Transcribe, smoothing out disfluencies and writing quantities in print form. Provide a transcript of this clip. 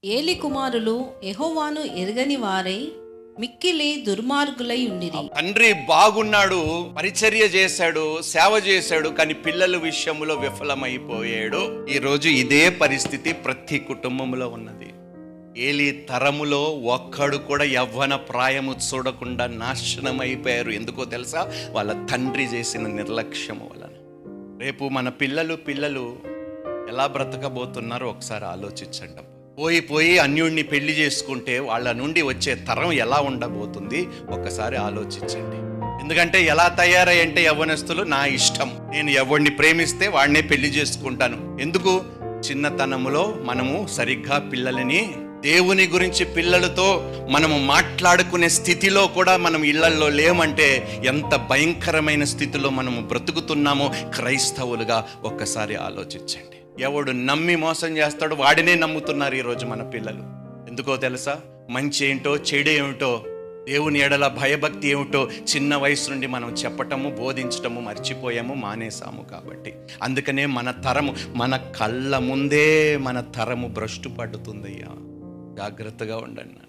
ఏలి కుమారులు యెహోవాను ఎరగని వారై మిక్కిలి దుర్మార్గులై ఉండిరి. తండ్రి బాగున్నాడు, పరిచర్య చేశాడు, సేవ చేశాడు, కానీ పిల్లల విషయంలో విఫలమైపోయాడు. ఈ రోజు ఇదే పరిస్థితి ప్రతి కుటుంబంలో ఉన్నది. ఏలి తరములో ఒక్కడు కూడా యవ్వన ప్రాయము చూడకుండా నాశనం అయిపోయారు. ఎందుకో తెలుసా? వాళ్ళ తండ్రి చేసిన నిర్లక్ష్యము వలన. రేపు మన పిల్లలు ఎలా బ్రతకబోతున్నారో ఒకసారి ఆలోచించండి. పోయి అన్యుడిని పెళ్లి చేసుకుంటే వాళ్ళ నుండి వచ్చే తరం ఎలా ఉండబోతుంది ఒక్కసారి ఆలోచించండి. ఎందుకంటే ఎలా తయారయ్యంటే యవ్వనస్తులు, నా ఇష్టం, నేను ఎవరిని ప్రేమిస్తే వాడినే పెళ్లి చేసుకుంటాను. ఎందుకు? చిన్నతనములో మనము సరిగ్గా పిల్లలని దేవుని గురించి పిల్లలతో మనము మాట్లాడుకునే స్థితిలో కూడా మనం ఇళ్లల్లో లేమంటే ఎంత భయంకరమైన స్థితిలో మనము బ్రతుకుతున్నామో క్రైస్తవులుగా ఒక్కసారి ఆలోచించండి. ఎవడు నమ్మి మోసం చేస్తాడో వాడినే నమ్ముతున్నారు ఈరోజు మన పిల్లలు. ఎందుకో తెలుసా? మంచి ఏంటో చెడు ఏమిటో, దేవుని ఎడల భయభక్తి ఏమిటో చిన్న వయసు నుండి మనం చెప్పటము, బోధించటము మర్చిపోయాము, మానేసాము. కాబట్టి అందుకనే మన తరము, మన కళ్ళ ముందే మన తరము భ్రష్టు పడుతుందయ్యా. జాగ్రత్తగా ఉండండి.